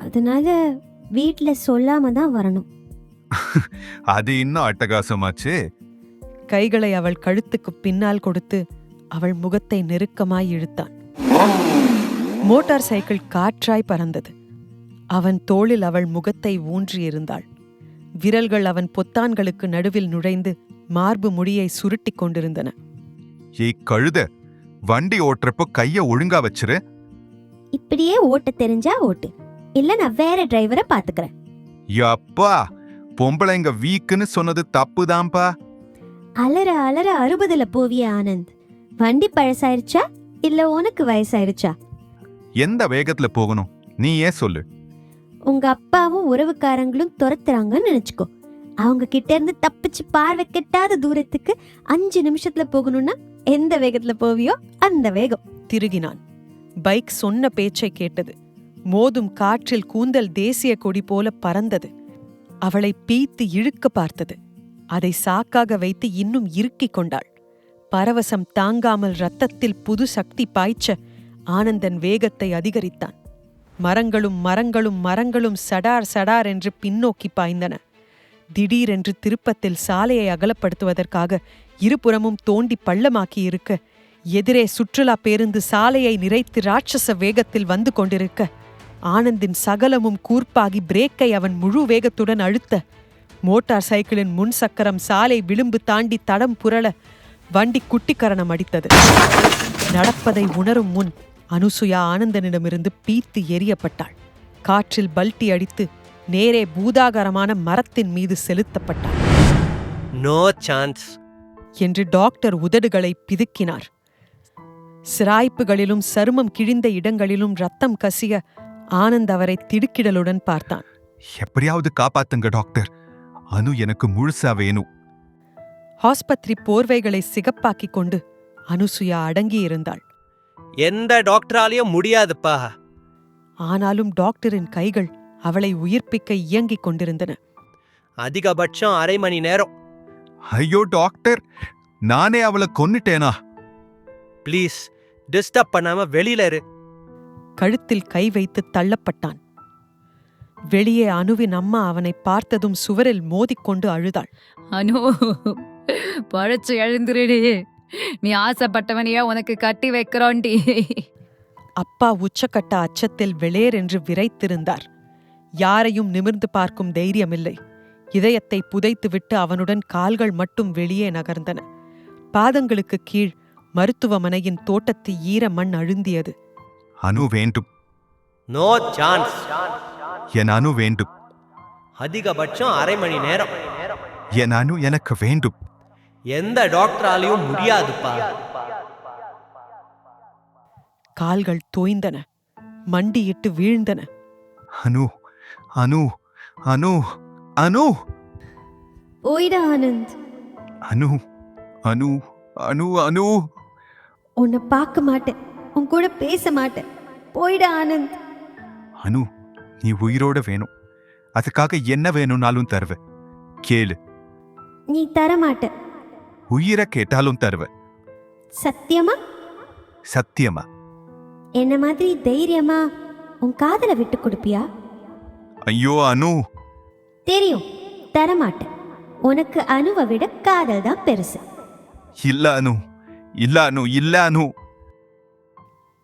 அதனால வீட்ல சொல்லாம தான் வரணும். அது இன்னும் அட்டகாசமாச்சு. கைகளை அவள் கழுத்துக்கு பின்னால் கொடுத்து அவள் முகத்தை நெருக்கமாய் இழுத்தான். மோட்டார் சைக்கிள் காற்றாய் பறந்தது. அவன் தோளில் அவள் முகத்தை ஊன்றியிருந்தாள். விரல்கள் அவன் பொத்தான்களுக்கு நடுவில் நுழைந்து மார்பு முடியை சுருட்டிக் கொண்டிருந்தன. ஏய் கழுத, வண்டி ஓட்டுறப்போ கைய ஒழுங்கா வச்சிரு. இப்படியே ஓட்ட தெரிஞ்சா ஓட்டு, இல்ல நான் வேற டிரைவரை பாத்துக்கிறேன். யப்பா, பொம்பளைங்க வீக்குன்னு சொன்னது தப்புதான்பா. அலற அலற 60ல போவிய ஆனந்த். வண்டி பழசாயிருச்சா இல்ல உனக்கு வயசாயிருச்சா? எந்த வேகத்துல போகணும் நீ ஏன் சொல்லு. உங்க அப்பாவும் உறவுக்காரங்களும் துரத்துறாங்கன்னு நினைச்சுக்கோ. அவங்க கிட்ட இருந்து தப்பிச்சு பார்வை கெட்டாத தூரத்துக்கு 5 நிமிஷத்துல போகணும்னா எந்த வேகத்துல போவியோ அந்த வேகம். திருகினான். பைக் சொன்ன பேச்சை கேட்டது. மோதும் காற்றில் கூந்தல் தேசிய கொடி போல பறந்தது. அவளை பீத்து இழுக்க பார்த்தது. அதை சாக்காக வைத்து இன்னும் இறுக்கிக் கொண்டாள். பரவசம் தாங்காமல் இரத்தத்தில் புது சக்தி பாய்ச்ச ஆனந்தன் வேகத்தை அதிகரித்தான். மரங்களும் மரங்களும் மரங்களும் சடார் சடார் என்று பின்னோக்கி பாய்ந்தன. திடீரென்று திருப்பத்தில் சாலையை அகலப்படுத்துவதற்காக இருபுறமும் தோண்டி பள்ளமாக்கி இருக்க, எதிரே சுற்றுலா பேருந்து சாலையை நிறைத்து ராட்சச வேகத்தில் வந்து கொண்டிருக்க, ஆனந்தின் சகலமும் கூர்ப்பாகி பிரேக்கை அவன் முழு வேகத்துடன் அழுத்த, மோட்டார் சைக்கிளின் முன் சக்கரம் சாலை விளிம்பு தாண்டி தடம் புரள வண்டி குட்டிக்கரணம் அடித்தது. நடப்பதை உணரும் முன் அனுசுயா ஆனந்தனிடமிருந்து பீத்து எறியப்பட்டாள். காற்றில் பல்ட்டி அடித்து நேரே பூதாகரமான மரத்தின் மீது செலுத்தப்பட்டாள். நோ சான்ஸ் என்று டாக்டர் உதடுகளை பிதுக்கினார். சிராய்ப்புகளிலும் சருமம் கிழிந்த இடங்களிலும் ரத்தம் கசிய ஆனந்த் அவரை திடுக்கிடலுடன் பார்த்தான். எப்படியாவது காப்பாத்துங்க டாக்டர், அனு எனக்கு முழுசா வேணும். ஆஸ்பத்திரி போர்வைகளை சிகப்பாக்கிக் கொண்டு அனுசுயா அடங்கியிருந்தாள். எந்த டாக்டராலையும் முடியாதுப்பா. ஆனாலும் டாக்டரின் கைகள் அவளை உயிர்ப்பிக்க இயங்கிக் கொண்டிருந்தன. அதிகபட்சம் 1/2 மணி நேரம். ஐயோ டாக்டர், நானே அவளை கொன்னுட்டேனா? ப்ளீஸ் டிஸ்டர்ப் பண்ணாம வெளியில இரு. கழுத்தில் கை வைத்து தள்ளப்பட்டான். வெளியே அனுவின் அம்மா அவனை பார்த்ததும் சுவரில் மோதிக்கொண்டு அழுதாள். அனு, பழச்சு எழுந்துருடி. நீ ஆசைப்பட்டவனையா உனக்கு கட்டி வைக்கிறோண்டி. அப்பா உச்சக்கட்ட அச்சத்தில் வெளேர் என்று விரைத்திருந்தார். யாரையும் நிமிர்ந்து பார்க்கும் தைரியமில்லை. இதயத்தை புதைத்துவிட்டு அவனுடன் கால்கள் மட்டும் வெளியே நகர்ந்தன. பாதங்களுக்கு கீழ் மருத்துவமனையின் தோட்டத்து ஈர மண் அழுந்தியது. அனு வேண்டும். No chance. என் அனு வேண்டும். அதிகபட்சம் 1/2 மணி நேரம். என் அனு எனக்கு வேண்டும். எந்த டாக்டராலையும் முடியாதுப்பா. கால்கள் தோய்ந்தன, மண்டியிட்டு வீழ்ந்தன. அனு, அனு, அனு, அனு, போயிடா ஆனந்த். அனு, அனு, அனு, அனு. உன்னை பார்க்க மாட்டேன், உன் கூட பேச மாட்டேன். போயிடா ஆனந்த். அனு, நீ உயிரோட வேணும். அதுக்காக என்ன வேணும்னாலும் தருவேன். கேளு. நீ தர மாட்ட. உயிரை கேட்டாலும் தருவேன். சத்தியமா? சத்தியமா? என்ன மாதிரி தைரியமா உன் காதலை விட்டு கொடுப்பியா? ஐயோ அனு, தெரியும், தரமாட்டேன். உனக்கு அணுவை விட காதல் தான் பெருசு. இல்ல அனு, இல்ல அனு, இல்ல அனு.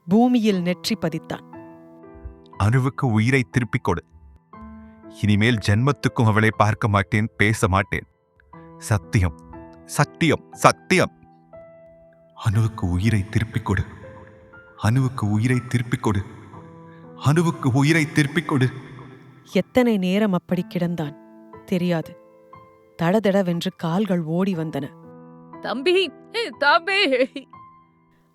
பூமியில் நெற்றி பதித்தான். அனுவுக்கு உயிரை திருப்பிக் கொடு. இனிமேல் ஜென்மத்துக்கும் அவளை பார்க்க மாட்டேன், பேச மாட்டேன். சத்தியம், சத்தியம், சத்தியம். அனுவுக்கு உயிரை திருப்பிக் கொடு. அனுவுக்கு உயிரை திருப்பிக் கொடு. அனுவுக்கு உயிரை திருப்பிக் கொடு. எத்தனை நேரம் அப்படி கிடந்தான் தெரியாது. தடதடவென்று கால்கள் ஓடி வந்தன. தம்பி, தம்பி.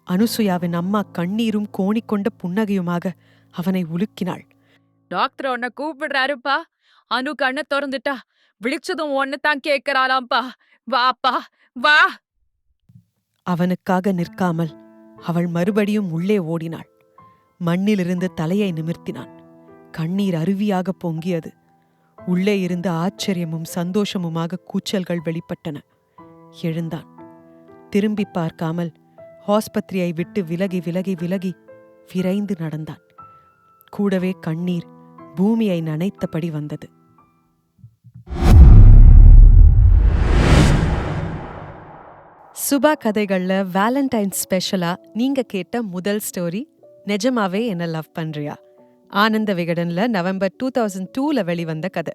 அனுசுயாவின் அம்மா கண்ணீரும் கோணிக்கொண்ட புன்னகையுமாக அவனை உலுக்கினாள். டாக்டர் உன்னை கூப்பிடுறாருப்பா. அனு கண்ணை திறந்துட்டா. விழிச்சதும் ஒன்னு தான் கேட்கறாளாம்பா. வாப்பா, வா. அவனுக்காக நிற்காமல் அவள் மறுபடியும் உள்ளே ஓடினாள். மண்ணிலிருந்து தலையை நிமிர்த்தினான். கண்ணீர் அருவியாக பொங்கியது. உள்ளே இருந்து ஆச்சரியமும் சந்தோஷமுமாக கூச்சல்கள் வெளிப்பட்டன. எழுந்தான். திரும்பி பார்க்காமல் ஆஸ்பத்திரியை விட்டு விலகி விலகி விலகி விரைந்து நடந்தான். கூடவே கண்ணீர் பூமியை நனைத்தபடி வந்தது. சுபா கதைகள்ல வேலண்டைன் ஸ்பெஷலா நீங்க கேட்ட முதல் ஸ்டோரி நிஜமாவே என்ன லவ் பண்றியா? ஆனந்த விகடன்ல நவம்பர் 2002ல வெளிவந்த கதை.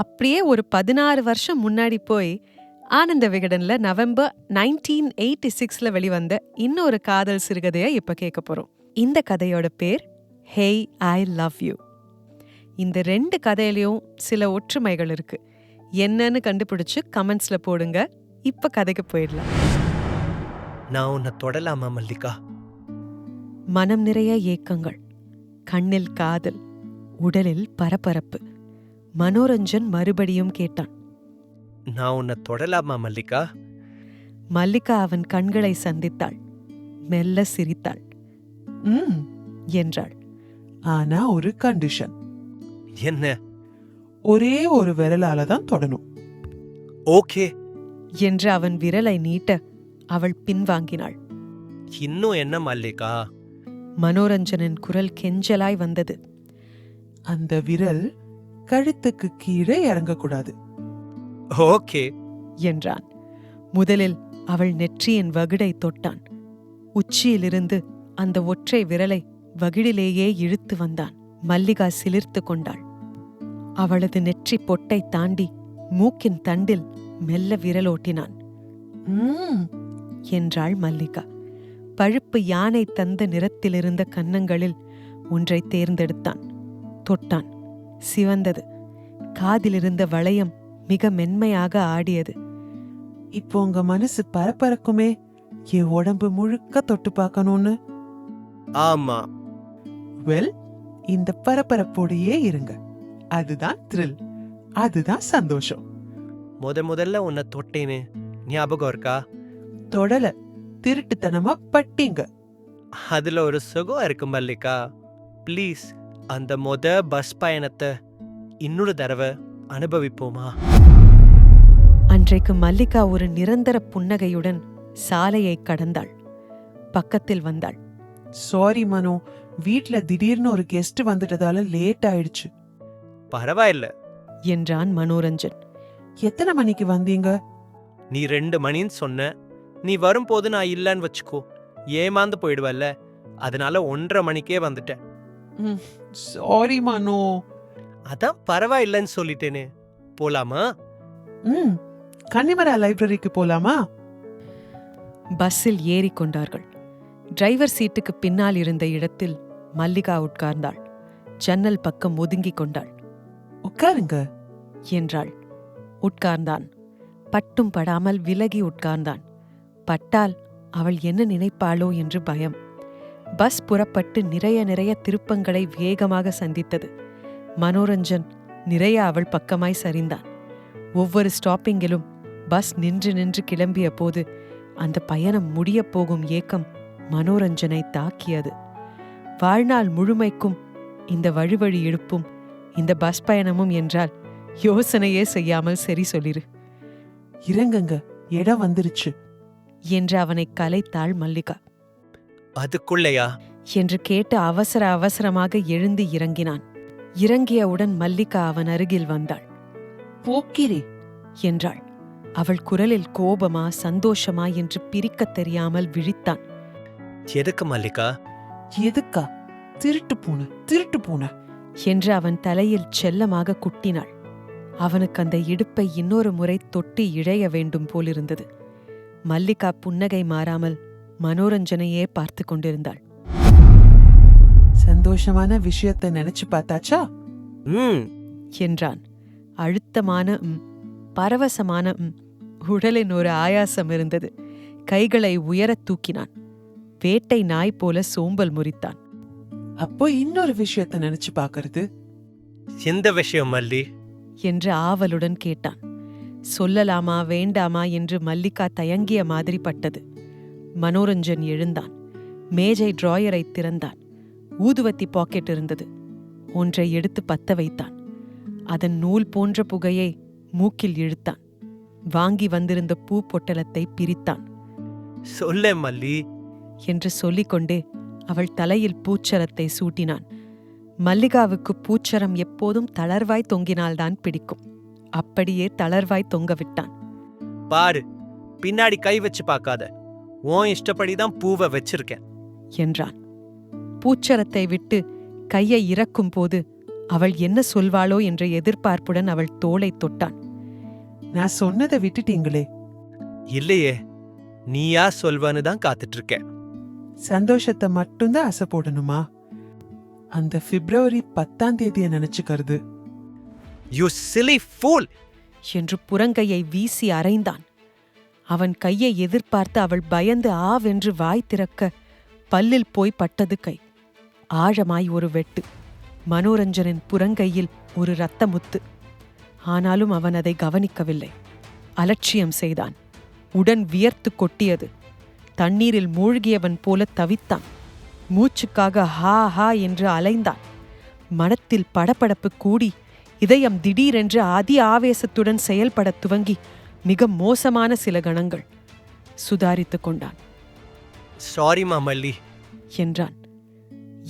அப்படியே ஒரு 16 வருஷம் முன்னாடி போய் ஆனந்த விகடன்ல நவம்பர் 1986ல வெளிவந்த இன்னொரு காதல் சிறுகதையை இப்ப கேட்க போறோம். இந்த கதையோட பேர் ஹேய் ஐ லவ் யூ. இந்த 2 கதையிலையும் சில ஒற்றுமைகள் இருக்கு. என்னன்னு கண்டுபிடிச்சு கமெண்ட்ஸ்ல போடுங்க. இப்ப கதைக்கு போயிடலாம். நான் உன்னை தொடலாமா மல்லிகா? மனம் நிறைய ஏக்கங்கள், கண்ணில் காதல், உடலில் பரபரப்பு. மனோரஞ்சன் மறுபடியும் கேட்டான். நான் உன்னை தொடலாமா மல்லிகா? மல்லிகா அவன் கண்களை சந்தித்தாள். மெல்ல சிரித்தாள். என்றாள். ஆனா ஒரு கண்டிஷன். என்ன? ஒரே ஒரு விரலால தான் தொடணும். ஓகே என்று அவன் விரலை நீட்ட அவள் பின்வாங்கினாள். இன்னும் என்ன மல்லிகா? மனோரஞ்சனின் குரல் கெஞ்சலாய் வந்தது. அந்த விரல் கழுத்துக்கு கீழே இறங்கக்கூடாது. ஓகே என்றான். முதலில் அவள் நெற்றியின் வகிடை தொட்டான். உச்சியிலிருந்து அந்த ஒற்றை விரலை வகிடிலேயே இழுத்து வந்தான். மல்லிகா சிலிர்த்து கொண்டாள். அவளது நெற்றி பொட்டை தாண்டி மூக்கின் தண்டில் மெல்ல விரலோட்டினான். என்றாள் மல்லிகா. பழுப்பு யானை தந்த நிறத்திலிருந்த கன்னங்களில் ஒன்றை தேர்ந்தெடுத்தான். தொட்டான். சிவந்தது. காதிலிருந்த வளையம் மிக மென்மையாக ஆடியது. இப்போ உங்க மனசு பரபரக்குமே, என் உடம்பு முழுக்க தொட்டு பார்க்கணும்னு. ஆமா. வெல், இந்த பரபரப்போடையே இருங்க. அதுதான் த்ரில், அதுதான் சந்தோஷம். முதல்ல உன்னை தொட்டேன்னு ஞாபகம் இருக்கா? தொடல, திருட்டுத்தனமா பட்டீங்க. அதுல ஒரு சுகம் இருக்கு மல்லிகா. ப்ளீஸ் அந்த பஸ் பயணத்தை இன்னொரு தடவை அனுபவிப்போமா? அன்றைக்கு மல்லிகா ஒரு நிரந்தர புன்னகையுடன் சாலையை கடந்தாள். பக்கத்தில் வந்தாள். சாரி மனோ, வீட்ல திடீர்னு ஒரு கெஸ்ட் வந்துட்டதால லேட் ஆயிடுச்சு. பரவாயில்ல என்றான் மனோரஞ்சன். எத்தனை மணிக்கு வந்தீங்க? நீ 2 மணின்னு சொன்ன. நீ வரும்போது நான் இல்லன்னு வச்சுக்கோ, ஏமாந்து போயிடுவல்ல. அதனால 1:30 மணிக்கே வந்துட்டேன். சாரி மனோ. அதான் பரவாயில்லன்னு சொல்லிட்டேனே. போலாமா? கன்னிமரா லைப்ரரிக்கு போலாமா? பஸ்ஸில் ஏறிக்கொண்டார்கள். டிரைவர் சீட்டுக்கு பின்னால் இருந்த இடத்தில் மல்லிகா உட்கார்ந்தாள். ஜன்னல் பக்கம் ஒதுங்கிக் கொண்டாள். உட்காருங்க என்றாள். உட்கார்ந்தான். பட்டும் படாமல் விலகி உட்கார்ந்தான். பட்டால் அவள் என்ன நினைப்பாளோ என்று பயம். பஸ் புறப்பட்டு நிறைய திருப்பங்களை வேகமாக சந்தித்தது. மனோரஞ்சன் நிறைய அவள் பக்கமாய் சரிந்தான். ஒவ்வொரு ஸ்டாப்பிங்கிலும் பஸ் நின்று கிளம்பிய போது அந்த பயணம் முடியப் போகும் ஏக்கம் மனோரஞ்சனை தாக்கியது. வாழ்நாள் முழுமைக்கும் இந்த வழிவழி இழுப்பும் இந்த பஸ் பயணமும் என்றால் யோசனையே செய்யாமல் சரி சொல்லிரு. இறங்குங்க, இடம் வந்துருச்சு என்று அவனை கலைத்தாள் மல்லிகா. அதுக்குள்ளையா? என்று கேட்டு அவசர அவசரமாக எழுந்து இறங்கினான். இறங்கியவுடன் மல்லிகா அவன் அருகில் வந்தாள். போக்கிரி என்றாள். அவள் குரலில் கோபமா சந்தோஷமா என்று பிரிக்கத் தெரியாமல் விழித்தான். எதுக்கு மல்லிகா? எதுக்கா? திருட்டு பூனை என்று அவன் தலையில் செல்லமாக குட்டினாள். அவனுக்கு அந்த இடுப்பை இன்னொரு முறை தொட்டி இழைய வேண்டும் போலிருந்தது. மல்லிகா புன்னகை மாறாமல் மனோரஞ்சனையே பார்த்து கொண்டிருந்தாள். சந்தோஷமான விஷயத்தை நினைச்சு பார்த்தாச்சா? என்றான். அழுத்தமான பரவசமான உடலின் ஒரு ஆயாசம் இருந்தது. கைகளை உயரத் தூக்கினான். வேட்டை நாய் போல சோம்பல் முறித்தான். அப்போ இன்னொரு விஷயத்தை நினைச்சு பார்க்கறது? எந்த விஷயம் மல்லி? என்று ஆவலுடன் கேட்டான். சொல்லலாமா வேண்டாமா என்று மல்லிகா தயங்கிய மாதிரி பட்டது. மனோரஞ்சன் எழுந்தான். மேஜை டிராயரை திறந்தான். ஊதுவத்தி பாக்கெட் இருந்தது. ஒன்றை எடுத்து பத்த வைத்தான். அதன் நூல் போன்ற புகையை மூக்கில் இழுத்தான். வாங்கி வந்திருந்த பூ பொட்டலத்தை பிரித்தான். சொல்ல மல்லி என்று சொல்லிக்கொண்டே அவள் தலையில் பூச்சரத்தை சூட்டினான். மல்லிகாவுக்கு பூச்சரம் எப்போதும் தளர்வாய் தொங்கினால்தான் பிடிக்கும். அப்படியே தளர்வாய் தொங்கவிட்டான். பாரு, பின்னாடி கை வச்சு பார்க்காத. உன் இஷ்டப்படிதான் பூவை வச்சிருக்கேன் என்றான். பூச்சரத்தை விட்டு கையை இறக்கும் போது அவள் என்ன சொல்வாளோ என்ற எதிர்பார்ப்புடன் அவள் தோளை தொட்டான். நான் சொன்னதை விட்டுட்டீங்களே. இல்லையே, நீயா சொல்வான்னு தான் காத்துட்டு இருக்க. சந்தோஷத்தை மட்டும்தான் ஆசை போடணுமா? அந்த பிப்ரவரி 10 நினைச்சுக்கிறது. யூ சிலி ஃபூல் என்று புறங்கையை வீசி அறைந்தான். அவன் கையை எதிர்பார்த்து அவள் பயந்து ஆவென்று வாய் திறக்க பல்லில் போய் பட்டது கை. ஆழமாய் ஒரு வெட்டு. மனோரஞ்சனின் புறங்கையில் ஒரு இரத்த முத்து. ஆனாலும் அவன் அதை கவனிக்கவில்லை. அலட்சியம் செய்தான். உடன் வியர்த்து கொட்டியது. தண்ணீரில் மூழ்கியவன் போல தவித்தான். மூச்சுக்காக ஹா ஹா என்று அலைந்தான். மனத்தில் படபடப்பு கூடி இதயம் திடீரென்று அதி ஆவேசத்துடன் செயல்படத் துவங்கி மிக மோசமான சில கணங்கள். சுதாரித்துக் கொண்டான். சாரிமா மல்லி என்றான்.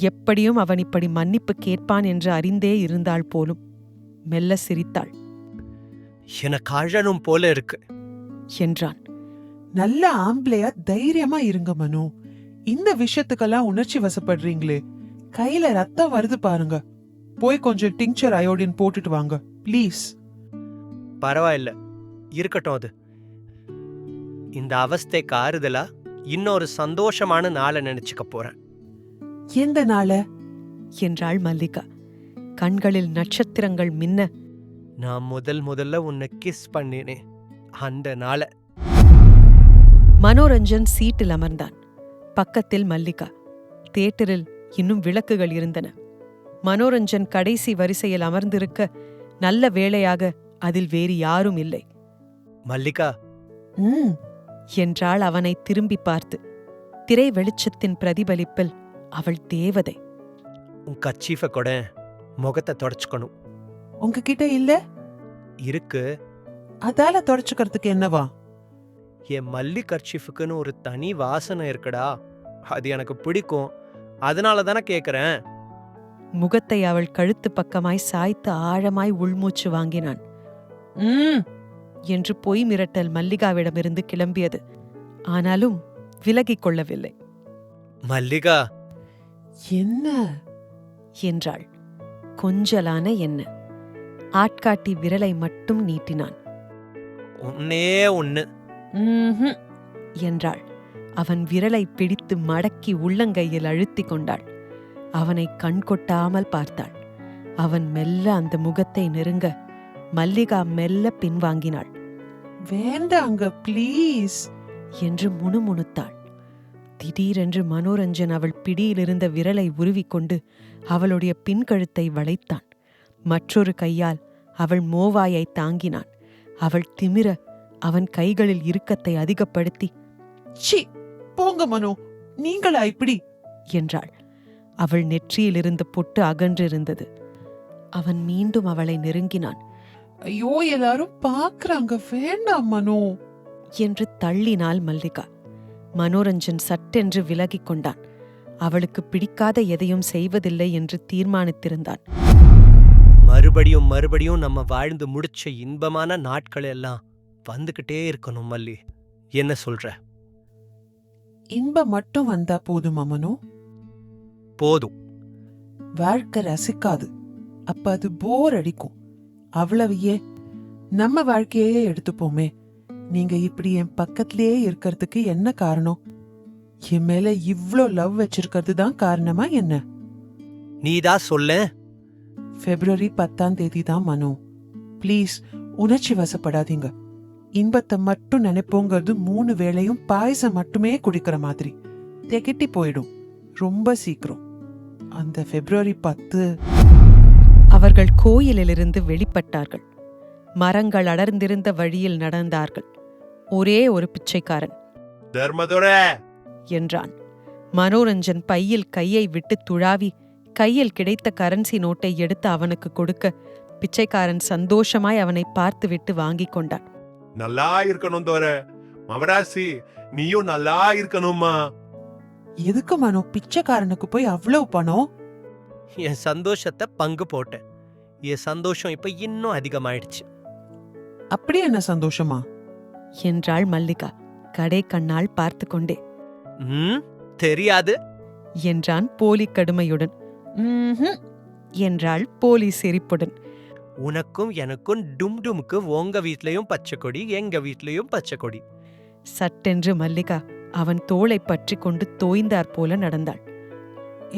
எப்படியும் அவன் இப்படி மன்னிப்பு கேட்பான் என்று அறிந்தே இருந்தாள் போலும். மெல்ல சிரித்தாள். எனக்கு அழனும் போல இருக்கு என்றான். நல்ல ஆம்பளையா தைரியமா இருங்க மனு. இந்த விஷயத்துக்கெல்லாம் உணர்ச்சி வசப்படுறீங்களே. கையில ரத்தம் வருது பாருங்க. போய் கொஞ்சம் டிங்சர் அயோடின் போட்டுட்டு வாங்க ப்ளீஸ். பரவாயில்ல, இருக்கட்டும். அது இந்த அவஸ்தைக்கு ஆறுதலா இன்னொரு சந்தோஷமான நாளை நினைச்சுக்க போறேன். எந்த நாள? என்றாள் மல்லிகா. கண்களில் நட்சத்திரங்கள் மின்ன. நான் முதல்ல உன்னை கிஸ் பண்ணினே அந்த நாளை. மனோரஞ்சன் சீட்டில் அமர்ந்தான். பக்கத்தில் மல்லிகா. தியேட்டரில் இன்னும் விளக்குகள் இருந்தன. மனோரஞ்சன் கடைசி வரிசையில் அமர்ந்திருக்க நல்ல வேளையாக அதில் வேறு யாரும் இல்லை. மல்லிகா என்றாள் அவனை திரும்பி பார்த்து. திரை வெளிச்சத்தின் பிரதிபலிப்பில் அவள் தேவதை. உன் கச்சீஃப கூட முகத்தை தொடச்சுக்கணும். உங்ககிட்ட இல்ல? இருக்கு. அதால தொடச்சுக்கிறதுக்கு என்னவா? என் மல்லி கர்ச்சீஃபுக்குன்னு ஒரு தனி வாசனை இருக்குடா. அது எனக்கு பிடிக்கும். அதனால தானே கேக்குறேன். முகத்தை அவள் கழுத்து பக்கமாய் சாய்த்து ஆழமாய் உள்மூச்சு வாங்கினான். என்று பொய் மிரட்டல் மல்லிகாவிடமிருந்து கிளம்பியது. ஆனாலும் விலகிக் கொள்ளவில்லை. மல்லிகா என்ன என்றாள். கொஞ்சலான என்ன. ஆட்காட்டி விரலை மட்டும் நீட்டினான். ஒன்னே ஒன்னு என்றாள். அவன் விரலை பிடித்து மடக்கி உள்ளங்கையில் அழுத்திக் கொண்டாள். அவனை கண்கொட்டாமல் பார்த்தாள். அவன் மெல்ல அந்த முகத்தை நெருங்க மல்லிகா மெல்ல பின்வாங்கினாள். வேண்டாங்க ப்ளீஸ் என்று முணுமுணுத்தாள். திடீரென்று மனோரஞ்சன் அவள் பிடியிலிருந்த விரலை உருவிக்கொண்டு அவளுடைய பின்கழுத்தை வளைத்தான். மற்றொரு கையால் அவள் மோவாயை தாங்கினான். அவள் திமிர அவன் கைகளில் இறுக்கத்தை அதிகப்படுத்தி, சி போங்க மனோ, நீங்களா இப்படி என்றாள். அவள் நெற்றியிலிருந்து பொட்டு அகன்றிருந்தது. அவன் மீண்டும் அவளை நெருங்கினான். ஐயோ எல்லாரும் பாக்குறாங்க, வேண்டாம் மனோ என்று தள்ளினாள் மல்லிகா. மனோரஞ்சன் சட்டென்று விலகிக் கொண்டான். அவளுக்கு பிடிக்காத எதையும் செய்வதில்லை என்று தீர்மானித்திருந்தான். மறுபடியும் மறுபடியும் நம்ம வாழ்ந்து முடிச்ச இன்பமான நாட்கள் எல்லாம் வந்துகிட்டே இருக்கணும் மல்லி. என்ன சொல்ற? இன்பம் மட்டும் வந்தா போதுமா மனோ? போதும். வாழ்க்கை ரசிக்காது, அப்ப அது போர் அடிக்கும். அவ்வளவு ஏன் நம்ம வாழ்க்கையே எடுத்துப்போமே. நீங்க இப்படி என் பக்கத்திலேயே இருக்கிறதுக்கு என்ன காரணம்? என் மேல இவ்ளோ லவ் வச்சிருக்கிறது தான் காரணமா என்ன? நீதான் சொல்ல. February 10 தான் மனோ. ப்ளீஸ் உணர்ச்சி வசப்படாதீங்க. இன்பத்தை மட்டும் நினைப்போங்கிறது 3 வேளையும் பாயசம் மட்டுமே குடிக்கிற மாதிரி திகட்டி போயிடும் ரொம்ப சீக்கிரம். அந்த February 10 அவர்கள் கோயிலிலிருந்து வெளிப்பட்டார்கள். மரங்கள் அடர்ந்திருந்த வழியில் நடந்தார்கள். ஒரே ஒரு பிச்சைக்காரன். தர்மதுரை என்றான். மனோரஞ்சன் பையில் கையை விட்டு துழாவி கையில் கிடைத்த கரன்சி நோட்டை எடுத்து அவனுக்கு கொடுக்க பிச்சைக்காரன் சந்தோஷமாய் அவனை பார்த்துவிட்டு வாங்கிக் கொண்டான். நல்லா இருக்கணும் தோர மவராசி, நீயும் நல்லா இருக்கணும்மா. எதுக்கு மனோ பிச்சைக்காரனுக்கு போய் அவ்வளவு பணம்? என் சந்தோஷத்தை பங்கு போட்டேன். என் சந்தோஷம் இப்ப இன்னும் அதிகமாயிடுச்சு. அப்படி என்ன சந்தோஷமா? என்றாள் மல்லிகா கடை கண்ணால் பார்த்து கொண்டே. தெரியாது என்றான் போலி கடுமையுடன். என்றாள் போலி சிரிப்புடன். உனக்கும் எனக்கும் டும்டுமுக்கு உங்க வீட்லயும் பச்சை கொடி, எங்க வீட்லயும் பச்சை கொடி. சட்டென்று மல்லிகா அவன் தோளை பற்றி கொண்டு தோய்ந்தாற் போல நடந்தாள்.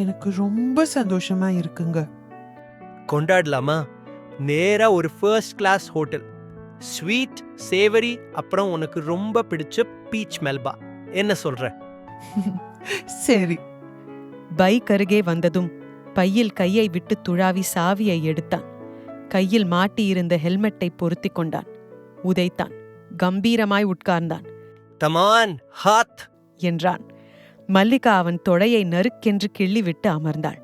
எனக்கு ரொம்ப சந்தோஷமா இருக்குங்க. கொண்டாடலாமா? நேரா ஒரு ஃபர்ஸ்ட் கிளாஸ் ஹோட்டல், ஸ்வீட் சேவரி, அப்புறம் உனக்கு ரொம்ப பிடிச்ச பீச் மெல்பா. என்ன சொல்ற? சரி. பைக் அருகே வந்ததும் பையில் கையை விட்டு துழாவி சாவியை எடுத்தான். கையில் மாட்டியிருந்த ஹெல்மெட்டை பொருத்திக் கொண்டான். உதைத்தான். கம்பீரமாய் உட்கார்ந்தான். தமான் ஹாத் என்றான். மல்லிகா அவன் தொடையை நறுக்கென்று கிள்ளிவிட்டு அமர்ந்தாள்.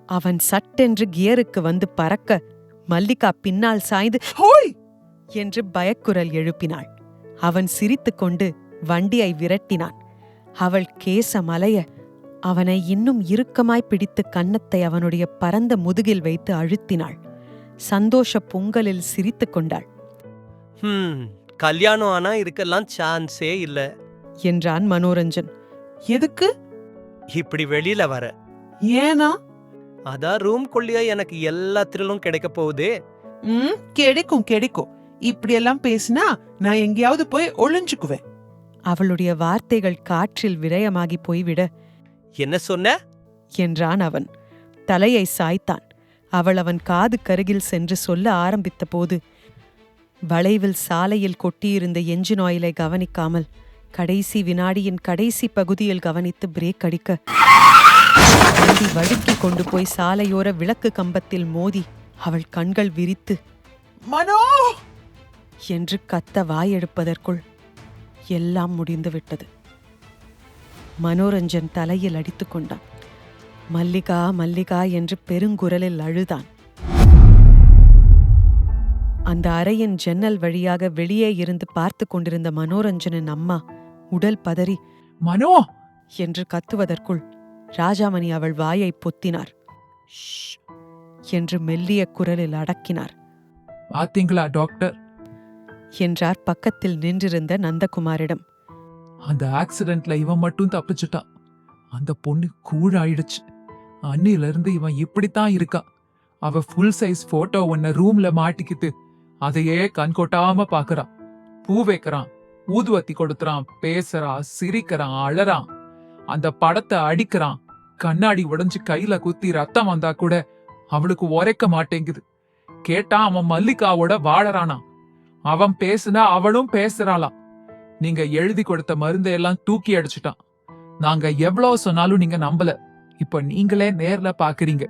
அவன் சட்டென்று கியருக்கு வந்து பறக்க மல்லிகா பின்னால் சாய்ந்து ஹோய் என்று பயக்குரல் எழுப்பினாள். அவன் சிரித்துக்கொண்டு வண்டியை விரட்டினான். அவள் கேசமலைய அவனை இன்னும் இறுக்கமாய் பிடித்து கன்னத்தை அவனுடைய பரந்த முதுகில் வைத்து அழுத்தினாள். சந்தோஷ பொங்கலில் சிரித்துக் கொண்டாள். கல்யாணம் ஆனா இருக்கலாம் சான்ஸே இல்ல என்றான் மனோரஞ்சன். எதுக்கு இப்படி வெளியில வர? ஏனா? அதான் ரூம்குள்ளேயே எனக்கு எல்லா த்ரில்லும் கிடைக்க போகுதே. கிடைக்கும் கிடைக்கும். இப்படி எல்லாம் பேசினா நான் எங்கேயாவது போய் ஒளிஞ்சுக்குவேன். அவளுடைய வார்த்தைகள் காற்றில் விரயமாகி போய்விட, என்ன சொன்ன என்றான் அவன். தலையை சாய்த்தான். அவள் அவன் காது கருகில் சென்று சொல்ல ஆரம்பித்த போது வளைவில் சாலையில் கொட்டியிருந்த என்ஜின் ஆயிலை கவனிக்காமல் கடைசி வினாடியின் கடைசி பகுதியில் கவனித்து பிரேக் அடிக்க வண்டி வழுக்கி கொண்டு போய் சாலையோர விளக்கு கம்பத்தில் மோதி அவள் கண்கள் விரித்து மனோ என்று கத்த வாயெடுப்பதற்குள் எல்லாம் முடிந்துவிட்டது. மனோரஞ்சன் தலையில் அடித்துக் கொண்டான். மல்லிகா மல்லிகா என்று பெருங்குரலில் அழுதான். அந்த அறையின் ஜன்னல் வழியாக வெளியே இருந்து பார்த்து கொண்டிருந்த மனோரஞ்சனின் அம்மா உடல் பதறி மனோ என்று கத்துவதற்குள் ராஜாமணி அவள் வாயை பொத்தினார். என்று மெல்லிய குரலில் அடக்கினார். பாத்தீங்களா டாக்டர் என்றார் பக்கத்தில் நின்றிருந்த நந்தகுமாரிடம். அந்த ஆக்சிடென்ட்ல இவன் மட்டும் தப்பிச்சுட்டான். அந்த பொண்ணு கூழாயிடுச்சு. அன்னில இருந்து இவன் இப்படித்தான் இருக்கா. அவ ஃபுல் சைஸ் போட்டோ ஒன்ன ரூம்ல மாட்டிக்கிட்டு அதையே கண்கொட்டாம பாக்குறான். பூ வைக்கிறான், ஊதுவத்தி கொடுத்துறான், பேசுறான், சிரிக்கிறான், அழறான். அந்த படத்தை அடிக்கிறான். கண்ணாடி உடைஞ்சு கையில குத்தி ரத்தம் வந்தா கூட அவளுக்கு உரைக்க மாட்டேங்குது. கேட்டா அவன் மல்லிகாவோட வாழறானா. அவன் பேசுனா அவளும் பேசுறாளாம். நீங்க எழுதி கொடுத்த மருந்தையெல்லாம் தூக்கி அடிச்சுட்டான். நாங்க எவ்வளவு சொன்னாலும் நீங்க நம்பல. இப்ப நீங்களே நேர்ல பாக்குறீங்க.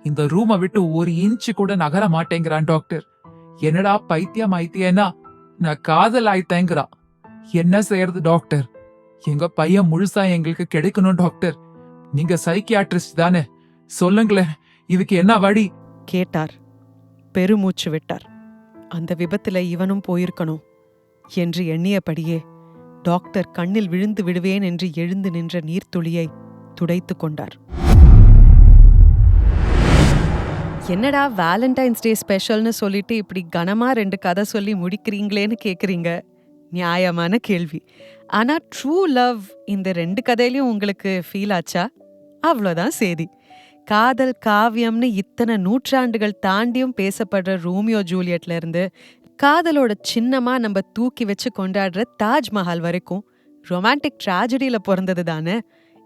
இந்த ரூமை விட்டு ஒரு இன்ச்சு கூட நகர மாட்டேங்கிறான் டாக்டர். என்னடா பைத்தியம் ஆயித்தியனா, நான் காதல் ஆயிட்டேங்கிறா. என்ன செய்யறது டாக்டர்? எங்க பையன் முழுசா எங்களுக்கு கிடைக்கணும் டாக்டர். நீங்க சைக்கியாட்ரிஸ்ட் தானே, சொல்லுங்களேன், இதுக்கு என்ன வழி கேட்டார். பெருமூச்சு விட்டார். அந்த விபத்துல இவனும் போயிருக்கணும் என்று எண்ணியபடியே டாக்டர் கண்ணில் விழுந்து விடுவேன் என்று எழுந்து நின்ற நீர்த்துளியை துடைத்து கொண்டார். என்னடா வேலண்டைன்ஸ் டே ஸ்பெஷல்னு சொல்லிட்டு இப்படி கனமா 2 கதை சொல்லி முடிக்கிறீங்களேன்னு கேக்குறீங்க. நியாயமான கேள்வி. ஆனா ட்ரூ லவ் இந்த 2 கதையிலயும் உங்களுக்கு ஃபீல் ஆச்சா? அவ்வளோதான் சேதி. காதல் காவியம்னு இத்தனை நூற்றாண்டுகள் தாண்டியும் பேசப்படுற ரோமியோ ஜூலியட்ல இருந்து காதலோட சின்னமா நம்ம தூக்கி வச்சு கொண்டாடுற தாஜ்மஹால் வரைக்கும் ரொமான்டிக் ட்ராஜடியில பிறந்தது தானே.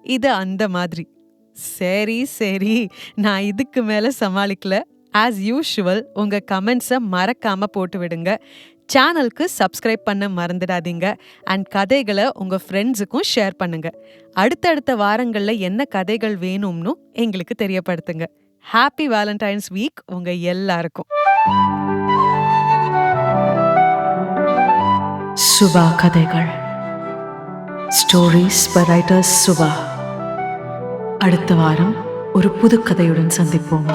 இது அந்த மாதிரி. சரி, நான் இதுக்கு மேல சமாளிக்கல. ஆஸ் யூஷுவல் உங்க கமெண்ட்ஸை மறக்காம போட்டு விடுங்க. சேனலுக்கு சப்ஸ்கிரைப் பண்ண மறந்துடாதீங்க. அண்ட் கதைகளை உங்க ஃப்ரெண்ட்ஸுக்கும் ஷேர் பண்ணுங்க. அடுத்தடுத்த வாரங்கள்ல என்ன கதைகள் வேணும்னு எங்களுக்கு தெரியப்படுத்துங்க. ஹாப்பி வேலண்டைன்ஸ் வீக் உங்க எல்லாருக்கும். சுபா கதைகள். Stories by writers Subha. அடுத்த வாரம் ஒரு புது கதையுடன் சந்திப்போம்.